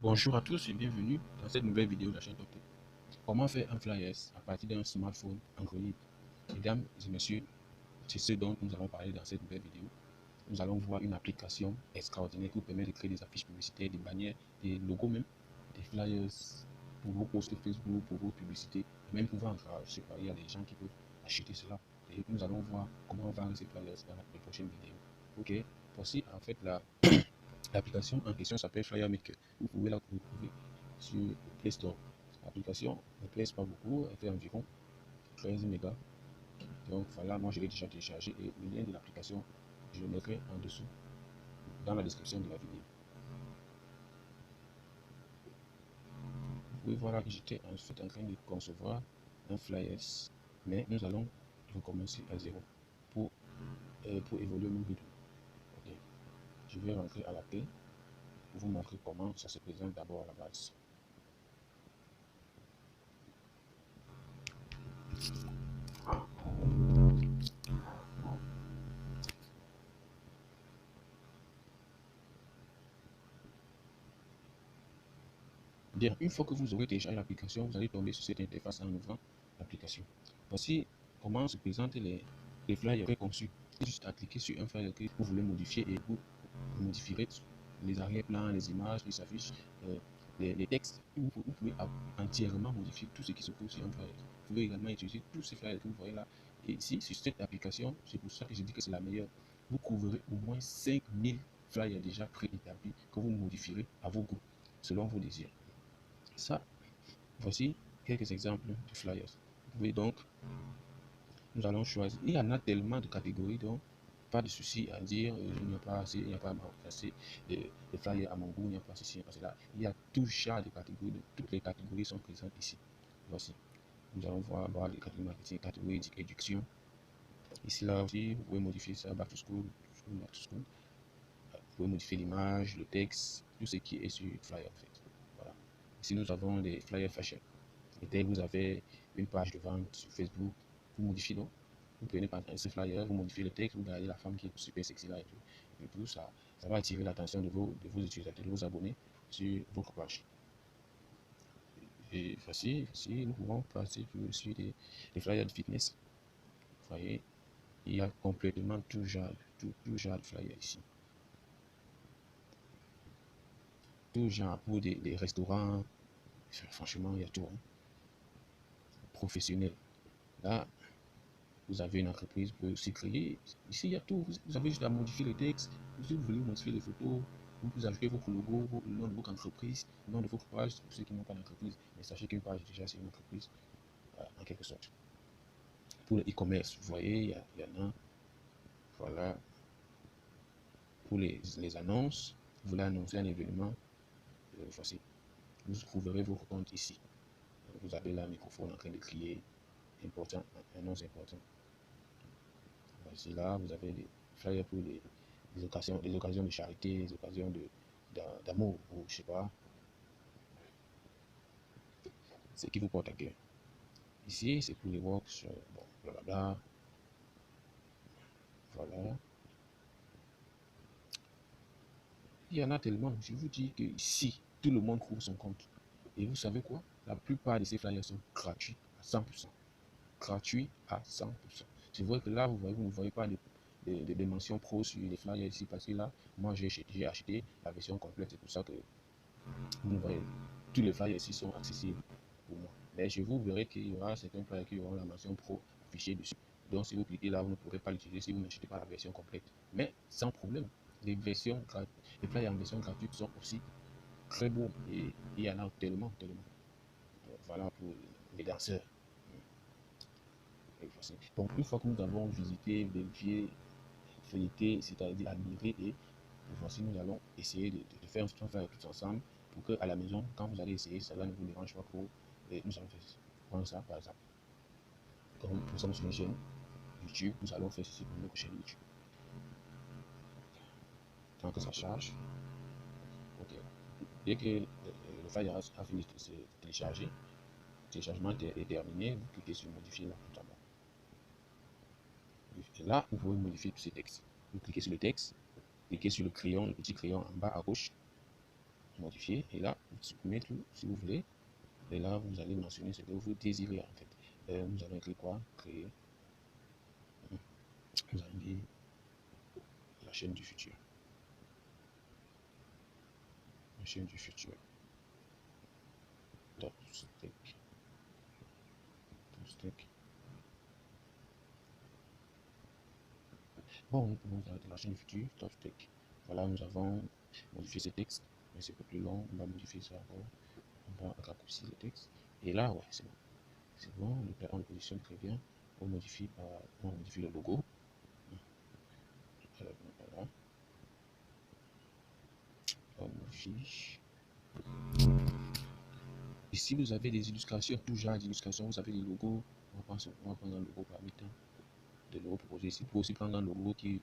Bonjour à tous et bienvenue dans cette nouvelle vidéo de la chaîne Top. Comment faire un flyers à partir d'un smartphone Android? Mesdames et messieurs, c'est ce dont nous allons parler dans cette nouvelle vidéo. Nous allons voir une application extraordinaire qui vous permet de créer des affiches publicitaires, des bannières, des logos même, des flyers pour vos posts Facebook, pour vos publicités, même pour vendre. Je sais pas, il y a des gens qui peuvent acheter cela. Et nous allons voir comment vendre ces flyers dans les prochaines vidéos. Ok, voici en fait l'application en question s'appelle Flyer Maker. Vous pouvez la retrouver sur le Play Store. L'application ne pèse pas beaucoup, elle fait environ 13 mégas. Donc voilà, moi je l'ai déjà téléchargé et le lien de l'application, je le mettrai en dessous dans la description de la vidéo. Vous pouvez voir que j'étais en fait en train de concevoir un flyers, mais nous allons recommencer à zéro pour évoluer mon vidéo. Okay. Je vais rentrer à la clé pour vous montrer comment ça se présente d'abord à la base. Bien, une fois que vous aurez téléchargé l'application, vous allez tomber sur cette interface en ouvrant l'application. Voici comment se présentent les flyers préconçus. C'est juste à cliquer sur un flyer que vous voulez modifier et vous modifierez les arrière-plans, les images qui s'affichent, les textes. Vous pouvez entièrement modifier tout ce qui se trouve sur un flyer. Vous pouvez également utiliser tous ces flyers que vous voyez là. Et ici, sur cette application, c'est pour ça que je dis que c'est la meilleure. Vous trouverez au moins 5000 flyers déjà préétablis que vous modifierez à vos goûts, selon vos désirs. Ça, voici quelques exemples de flyers. Vous pouvez donc, nous allons choisir. Il y en a tellement de catégories, donc pas de souci à dire, il n'y a pas assez, il n'y a pas assez de flyers à mon goût, il n'y a pas ceci, il n'y a pas cela. Il y a tout genre de catégories, toutes les catégories sont présentes ici. Voici. Nous allons voir les catégories marketing, catégories éducation. Ici, là aussi, vous pouvez modifier ça, back to school, back to school. Vous pouvez modifier l'image, le texte, tout ce qui est sur le flyer en fait. Voilà. Ici, nous avons les flyers fashion. Et dès que vous avez une page de vente sur Facebook, vous modifiez donc. Vous prenez par exemple ce flyer, vous modifiez le texte, vous gardez la femme qui est super sexy là et tout ça, ça va attirer l'attention de vos utilisateurs, de vos abonnés sur votre page. Et voici, nous pouvons passer sur des flyers de fitness. Vous voyez, il y a complètement tout genre de flyers ici. Tout genre pour des restaurants, franchement, il y a tout. Hein. Professionnel. Là, vous avez une entreprise, vous pouvez aussi créer. Ici, il y a tout. Vous avez juste à modifier les textes. Si vous voulez modifier les photos, vous pouvez ajouter votre logo, le nom de votre entreprise, le nom de votre page, pour ceux qui n'ont pas d'entreprise. Mais sachez qu'une page, déjà, c'est une entreprise, en quelque sorte. Pour le e-commerce, vous voyez, il y en a. Voilà. Pour les annonces, vous voulez annoncer un événement, voici. Vous trouverez votre compte ici. Vous avez là un microphone en train de crier, important, annonce important. Voici là, vous avez des flyers pour les occasions de charité, les occasions d'amour, ou je sais pas, ce qui vous porte à cœur. Ici, c'est pour les works, bon, blablabla. Voilà. Il y en a tellement, je vous dis que ici, tout le monde trouve son compte. Et vous savez quoi? La plupart de ces flyers sont gratuits à 100%. Gratuits à 100%. C'est vrai que là, vous ne voyez pas de mentions pro sur les flyers ici, parce que là, moi, j'ai acheté la version complète. C'est pour ça que vous voyez, tous les flyers ici sont accessibles pour moi. Mais je vous verrai qu'il y aura certains flyers qui auront la mention pro affichée dessus. Donc, si vous cliquez là, vous ne pourrez pas l'utiliser si vous n'achetez pas la version complète. Mais sans problème, les flyers en version gratuite sont aussi très beaux. Et il y en a tellement. Voilà pour les danseurs. Donc, une fois que nous avons visité, vérifié, feuilleté, c'est-à-dire admiré, et voici, nous allons essayer de faire un flyer tous ensemble pour que à la maison, quand vous allez essayer, cela ne vous dérange pas pour nous allons faire prendre ça par exemple. Comme nous sommes sur une chaîne YouTube, nous allons faire ceci pour notre chaîne YouTube. Tant que ça charge, ok. Dès que le flyer a fini de se télécharger, le téléchargement est terminé, vous cliquez sur modifier là tout en bas. Et là, vous pouvez modifier tous ces textes. Vous cliquez sur le texte, cliquez sur le crayon, le petit crayon en bas à gauche. modifier, et là, vous supprimez tout si vous voulez. Et là, vous allez mentionner ce que vous désirez en fait. Nous allons écrire quoi? Créer. Vous allez dire la chaîne du futur. La chaîne du futur. Top steak. Top steak. Bon, nous pouvons arrêter la chaîne du futur. Top steak. Voilà, nous avons modifié ce texte. Mais c'est un peu plus long. On va modifier ça encore. On va raccourcir le texte. Et là, ouais, c'est bon. C'est bon. On le positionne très bien. On modifie le logo. Voilà. On modifie. Ici, vous avez des illustrations, tout genre d'illustrations. Vous avez des logos. On va prendre un logo parmi tant de logos proposés ici. Vous pouvez aussi prendre un logo qui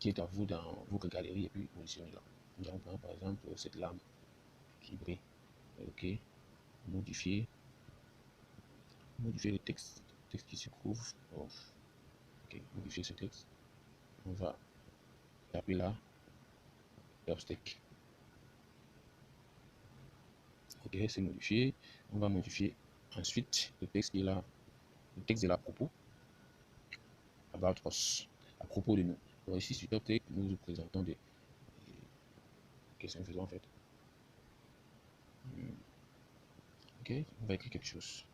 est à vous dans votre galerie et puis positionner là. Nous allons prendre par exemple cette lame qui brille. Ok. Modifier. Modifier le texte. Le texte qui se trouve. Oh. Ok. Modifier ce texte. On va taper là. Steak. Ok, c'est modifié. On va modifier ensuite le texte qui est là. Le texte de la propos. About us. À propos de nous. Alors ici sur TopTech, nous vous présentons des questions que nous faisons en fait. Ok, on va écrire quelque chose.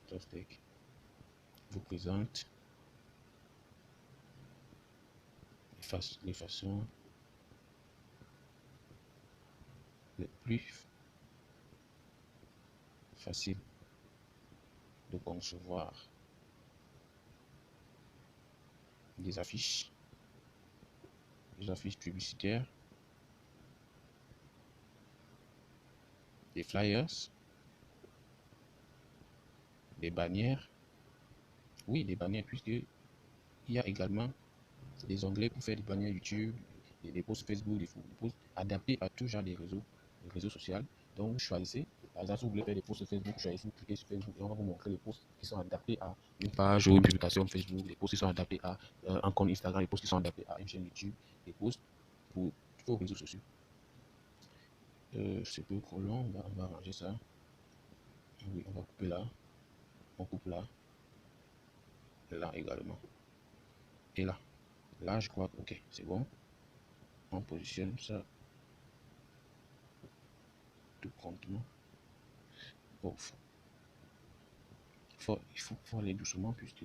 TopTech vous présente les façons les plus faciles de concevoir des affiches publicitaires, des flyers, des bannières. Oui, des bannières, puisque il y a également des onglets pour faire des bannières YouTube, des posts Facebook, des posts adaptés à tout genre de réseaux sociaux. Donc vous choisissez, par exemple, si vous voulez faire des posts Facebook, vous choisissez, vous cliquez sur Facebook et on va vous montrer les posts qui sont adaptés à une page ou une publication Facebook, les posts qui sont adaptés à un compte Instagram, les posts qui sont adaptés à une chaîne YouTube, les posts pour vos réseaux sociaux. C'est peu trop long, on va arranger ça. Oui, on va couper là, on coupe là, là également. Et là, je crois que ok, c'est bon. On positionne ça tout promptement. Bon, il faut aller doucement puisque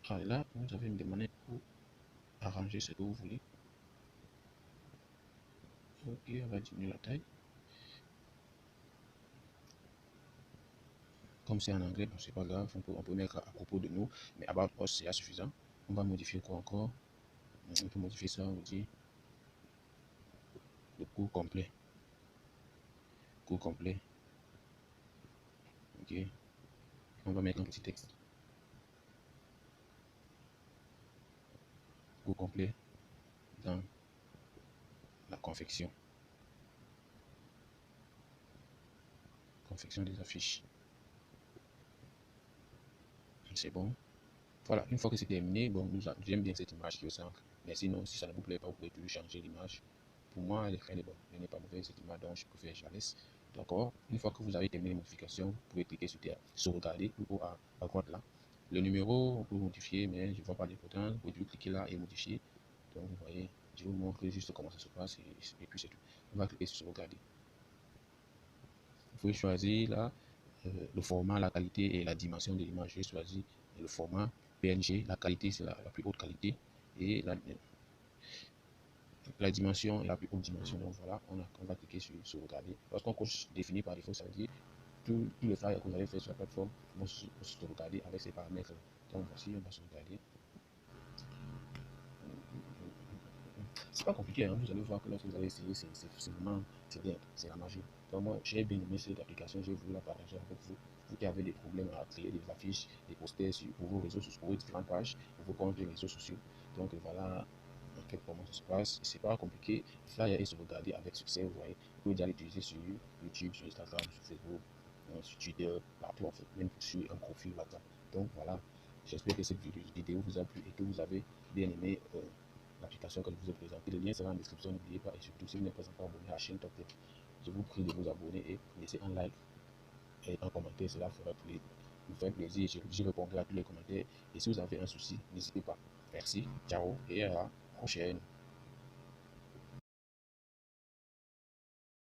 là, vous avez une demande pour arranger ce que vous voulez. Ok, on va diminuer la taille. Comme c'est en anglais, bon, c'est pas grave, on peut mettre à propos de nous, mais about us, c'est suffisant. On va modifier quoi encore? On peut modifier ça, on dit le cours complet. Cours complet. Ok. On va mettre un petit texte. Cours complet dans la confection. Confection des affiches. C'est bon. Voilà, une fois que c'est terminé, bon, j'aime bien cette image qui est au centre. Mais sinon, si ça ne vous plaît pas, vous pouvez toujours changer l'image. Pour moi, elle est bonne. Elle n'est pas mauvaise cette image, donc je préfère je la laisse. D'accord. Une fois que vous avez terminé les modifications, vous pouvez cliquer sur sauvegarder à droite là. Le numéro, on peut modifier, mais je ne vois pas d'importance. Vous pouvez toujours cliquer là et modifier. Donc, vous voyez, je vais vous montrer juste comment ça se passe et puis c'est tout. On va cliquer sur sauvegarder. Vous pouvez choisir là le format, la qualité et la dimension de l'image. J'ai choisi le format PNG. La qualité, c'est la plus haute qualité. Et la dimension est la plus haute dimension. Donc voilà, on va cliquer sur sauvegarder. Lorsqu'on coche défini par défaut, ça veut dire tous les flyers que vous avez fait sur la plateforme vont se sauvegarder avec ces paramètres. Donc voici, on va sauvegarder. C'est pas compliqué, hein. Vous allez voir que lorsque vous allez essayer, c'est vraiment, c'est bien, c'est la magie. Donc moi, j'ai bien aimé cette application, j'ai voulu la partager avec vous. Vous qui avez des problèmes à créer des affiches, des posters pour vos réseaux sociaux, pour vos différentes pages, pour vos comptes de réseaux sociaux. Donc voilà en fait comment ça se passe. C'est pas compliqué. Flyer est sauvegardé avec succès, vous voyez. Vous pouvez déjà l'utiliser sur YouTube, sur Instagram, sur Facebook, sur Twitter, partout en fait, même sur un profil WhatsApp. Donc voilà, j'espère que cette vidéo vous a plu et que vous avez bien aimé l'application que je vous ai présentée. Le lien sera en description, n'oubliez pas. Et surtout, si vous n'êtes pas encore abonné à la chaîne Top Tech, je vous prie de vous abonner et laisser un like et un commentaire. Cela me fait plaisir. Je répondrai à tous les commentaires. Et si vous avez un souci, n'hésitez pas. Merci, ciao et à la prochaine.